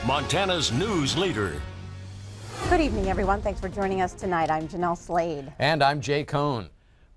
Montana's news leader. Good evening, everyone. Thanks for joining us tonight. I'm Jeanelle Slade. And I'm Jay Cohn.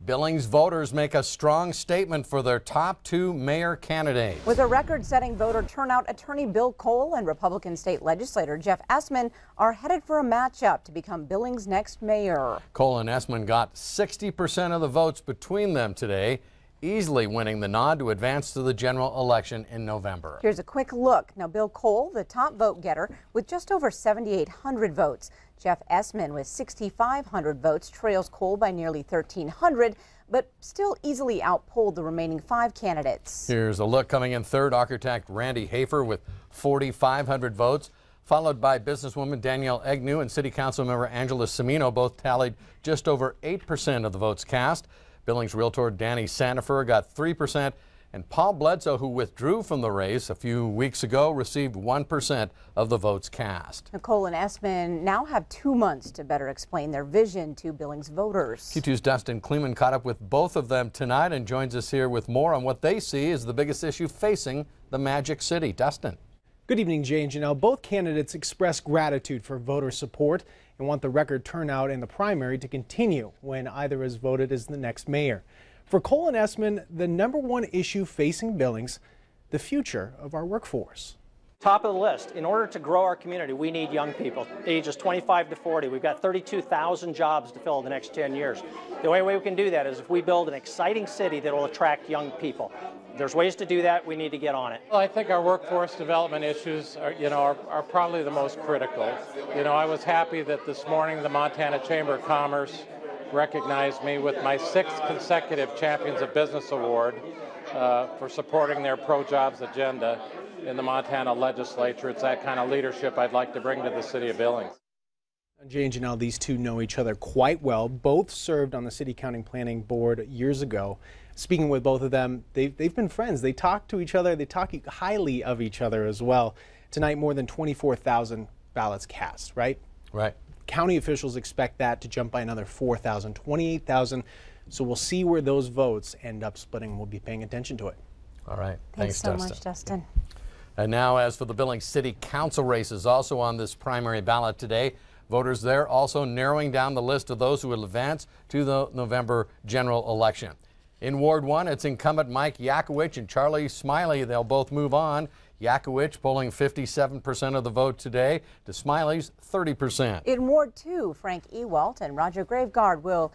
Billings voters make a strong statement for their top two mayor candidates. With a record-setting voter turnout, Attorney Bill Cole and Republican state legislator Jeff Essman are headed for a matchup to become Billings' next mayor. Cole and Essman got 60% of the votes between them today, easily winning the nod to advance to the general election in November. Here's a quick look. Now, Bill Cole, the top vote getter, with just over 7,800 votes. Jeff Essman with 6,500 votes trails Cole by nearly 1,300, but still easily outpolled the remaining five candidates. Here's a look. Coming in third, architect Randy Hafer with 4,500 votes, followed by businesswoman Danielle Agnew and city council member Angela Semino. Both tallied just over 8% of the votes cast. Billings realtor Danny Sandifer got 3%, and Paul Bledsoe, who withdrew from the race a few weeks ago, received 1% of the votes cast. Cole and Essman now have 2 months to better explain their vision to Billings voters. Q2's Dustin Kleeman caught up with both of them tonight and joins us here with more on what they see as the biggest issue facing the Magic City. Dustin. Good evening, Jay and Jeanelle. Both candidates expressed gratitude for voter support and want the record turnout in the primary to continue when either is voted as the next mayor. For Cole and Essman, the #1 issue facing Billings, the future of our workforce. Top of the list, in order to grow our community, we need young people, ages 25 to 40. We've got 32,000 jobs to fill in the next 10 years. The only way we can do that is if we build an exciting city that will attract young people. There's ways to do that. We need to get on it. Well, I think our workforce development issues are probably the most critical. I was happy that this morning the Montana Chamber of Commerce recognized me with my 6th consecutive Champions of Business Award for supporting their pro-jobs agenda in the Montana legislature. It's that kind of leadership I'd like to bring to the city of Billings. Jay and Jeanelle, these two know each other quite well. Both served on the City County Planning Board years ago. Speaking with both of them, they've been friends. They talk to each other. They talk highly of each other as well. Tonight, more than 24,000 ballots cast, right? Right. County officials expect that to jump by another 4,000, 28,000. So we'll see where those votes end up splitting. We'll be paying attention to it. All right. Thanks so much, Dustin. And now, as for the Billings City Council races, also on this primary ballot today, voters there also narrowing down the list of those who will advance to the November general election. In Ward 1, it's incumbent Mike Yakowicz and Charlie Smiley. They'll both move on. Yakowicz polling 57% of the vote today to Smiley's 30%. In Ward 2, Frank Ewalt and Roger Graveguard will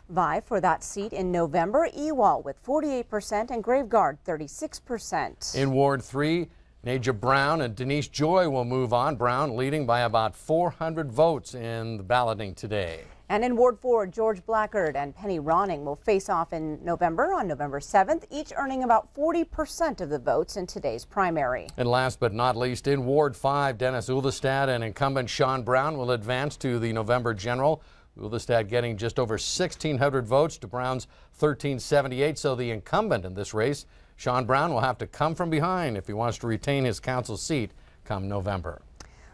vie for that seat in November. Ewalt with 48% and Graveguard 36%. In Ward 3, Naja Brown and Denise Joy will move on. Brown leading by about 400 votes in the balloting today. And in Ward 4, George Blackard and Penny Ronning will face off in November on November 7th, each earning about 40% of the votes in today's primary. And last but not least, in Ward 5, Dennis Ullestad and incumbent Sean Brown will advance to the November general. Ullestad getting just over 1,600 votes to Brown's 1,378, so the incumbent in this race, Sean Brown, will have to come from behind if he wants to retain his council seat come November.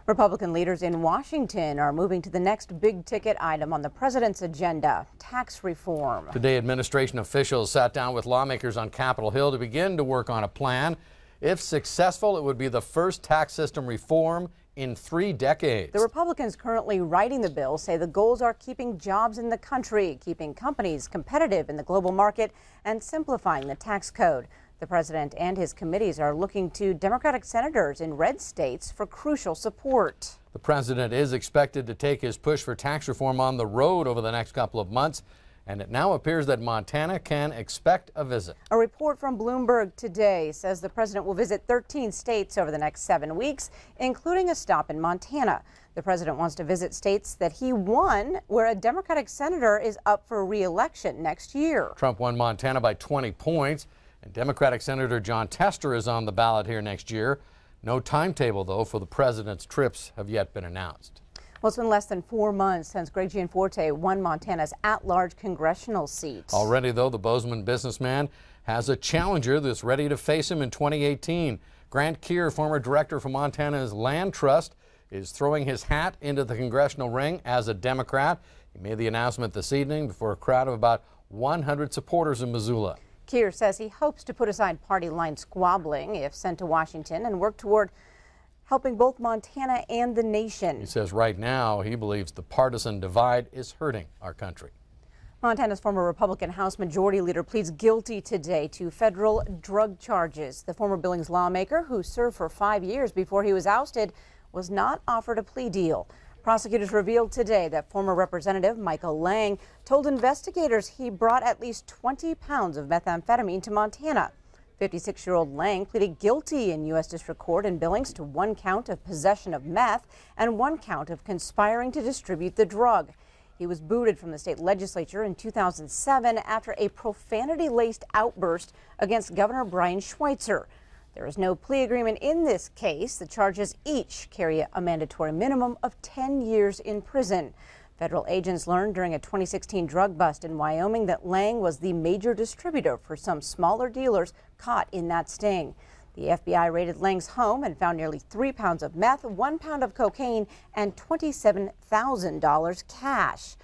Republican leaders in Washington are moving to the next big-ticket item on the president's agenda, tax reform. Today, administration officials sat down with lawmakers on Capitol Hill to begin to work on a plan. If successful, it would be the first tax system reform in 3 decades. The Republicans currently writing the bill say the goals are keeping jobs in the country, keeping companies competitive in the global market, and simplifying the tax code. The president and his committees are looking to Democratic senators in red states for crucial support. The president is expected to take his push for tax reform on the road over the next couple of months, and it now appears that Montana can expect a visit. A report from Bloomberg today says the president will visit 13 states over the next 7 weeks, including a stop in Montana. The president wants to visit states that he won, where a Democratic senator is up for re-election next year. Trump won Montana by 20 points. And Democratic Senator Jon Tester is on the ballot here next year. No timetable, though, for the president's trips have yet been announced. Well, it's been less than 4 months since Greg Gianforte won Montana's at-large congressional seat. Already, though, the Bozeman businessman has a challenger that's ready to face him in 2018. Grant Keir, former director for Montana's Land Trust, is throwing his hat into the congressional ring as a Democrat. He made the announcement this evening before a crowd of about 100 supporters in Missoula. Keir says he hopes to put aside party line squabbling if sent to Washington and work toward helping both Montana and the nation. He says right now he believes the partisan divide is hurting our country. Montana's former Republican House Majority Leader pleads guilty today to federal drug charges. The former Billings lawmaker, who served for 5 years before he was ousted, was not offered a plea deal. Prosecutors revealed today that former Representative Michael Lang told investigators he brought at least 20 pounds of methamphetamine to Montana. 56-year-old Lang pleaded guilty in U.S. District Court in Billings to 1 count of possession of meth and 1 count of conspiring to distribute the drug. He was booted from the state legislature in 2007 after a profanity-laced outburst against Governor Brian Schweitzer. There is no plea agreement in this case. The charges each carry a mandatory minimum of 10 years in prison. Federal agents learned during a 2016 drug bust in Wyoming that Lang was the major distributor for some smaller dealers caught in that sting. The FBI raided Lang's home and found nearly 3 pounds of meth, 1 pound of cocaine, and $27,000 cash.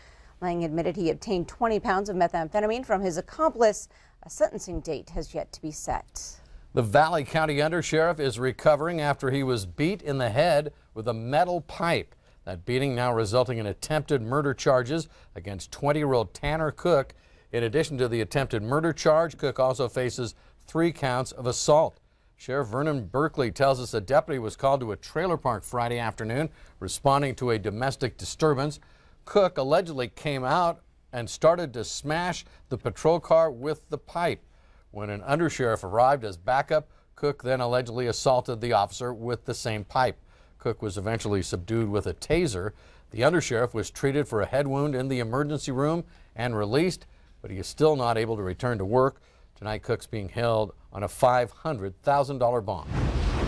Lang admitted he obtained 20 pounds of methamphetamine from his accomplice. A sentencing date has yet to be set. The Valley County Undersheriff is recovering after he was beat in the head with a metal pipe. That beating now resulting in attempted murder charges against 20-year-old Tanner Cook. In addition to the attempted murder charge, Cook also faces 3 counts of assault. Sheriff Vernon Berkeley tells us a deputy was called to a trailer park Friday afternoon responding to a domestic disturbance. Cook allegedly came out and started to smash the patrol car with the pipe. When an undersheriff arrived as backup, Cook then allegedly assaulted the officer with the same pipe. Cook was eventually subdued with a taser. The undersheriff was treated for a head wound in the emergency room and released, but he is still not able to return to work. Tonight, Cook's being held on a $500,000 bond.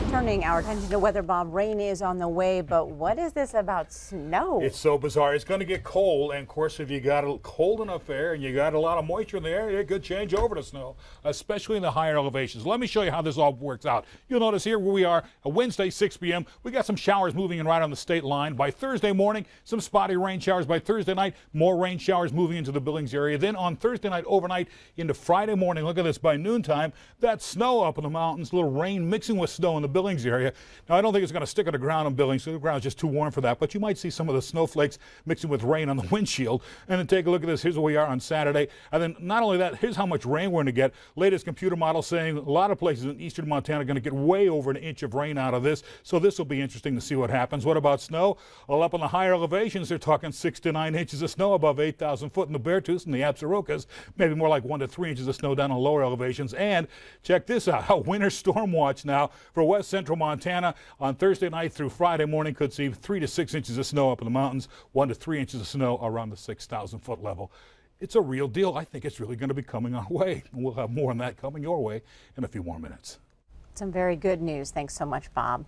Turning our attention to weather, Bob, rain is on the way, but what is this about snow? It's so bizarre. It's going to get cold, and of course, if you got a cold enough air and you got a lot of moisture in the air, it could change over to snow, especially in the higher elevations. Let me show you how this all works out. You'll notice here where we are, a Wednesday, 6 p.m., we got some showers moving in right on the state line. By Thursday morning, some spotty rain showers. By Thursday night, more rain showers moving into the Billings area. Then on Thursday night, overnight, into Friday morning, look at this, by noontime, that snow up in the mountains, a little rain mixing with snow in the Billings area. Now, I don't think it's going to stick on the ground in Billings, so the ground's just too warm for that, but you might see some of the snowflakes mixing with rain on the windshield. And then take a look at this. Here's where we are on Saturday. And then not only that, here's how much rain we're going to get. Latest computer model saying a lot of places in eastern Montana are going to get way over an inch of rain out of this, so this will be interesting to see what happens. What about snow? Well, up on the higher elevations, they're talking 6 to 9 inches of snow above 8,000 foot in the Beartooths and the Absarokas, maybe more like 1 to 3 inches of snow down on lower elevations. And check this out, a winter storm watch now for west central Montana. On Thursday night through Friday morning, could see 3 to 6 inches of snow up in the mountains, 1 to 3 inches of snow around the 6,000 foot level. It's a real deal. I think it's really going to be coming our way. And we'll have more on that coming your way in a few more minutes. Some very good news. Thanks so much, Bob.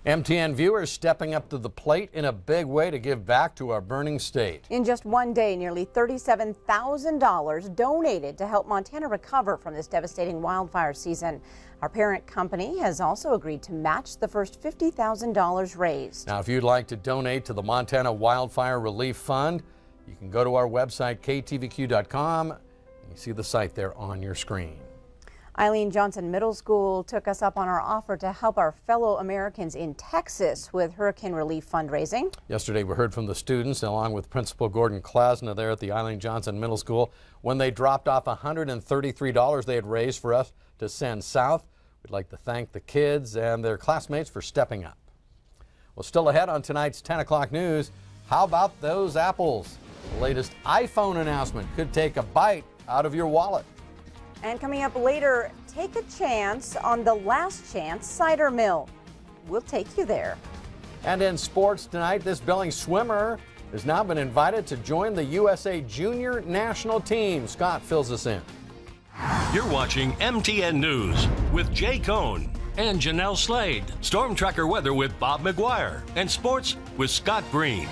MTN viewers stepping up to the plate in a big way to give back to our burning state. In just one day, nearly $37,000 donated to help Montana recover from this devastating wildfire season. Our parent company has also agreed to match the first $50,000 raised. Now, if you'd like to donate to the Montana Wildfire Relief Fund, you can go to our website, ktvq.com. You see the site there on your screen. Eileen Johnson Middle School took us up on our offer to help our fellow Americans in Texas with hurricane relief fundraising. Yesterday, we heard from the students along with Principal Gordon Klasna there at the Eileen Johnson Middle School when they dropped off $133 they had raised for us to send south. We'd like to thank the kids and their classmates for stepping up. Well, still ahead on tonight's 10 o'clock news, how about those apples? The latest iPhone announcement could take a bite out of your wallet. And coming up later, take a chance on the Last Chance Cider Mill. We'll take you there. And in sports tonight, this Billings swimmer has now been invited to join the USA Junior National Team. Scott fills us in. You're watching MTN News with Jay Cohn and Jeanelle Slade. Storm Tracker weather with Bob McGuire and sports with Scott Green.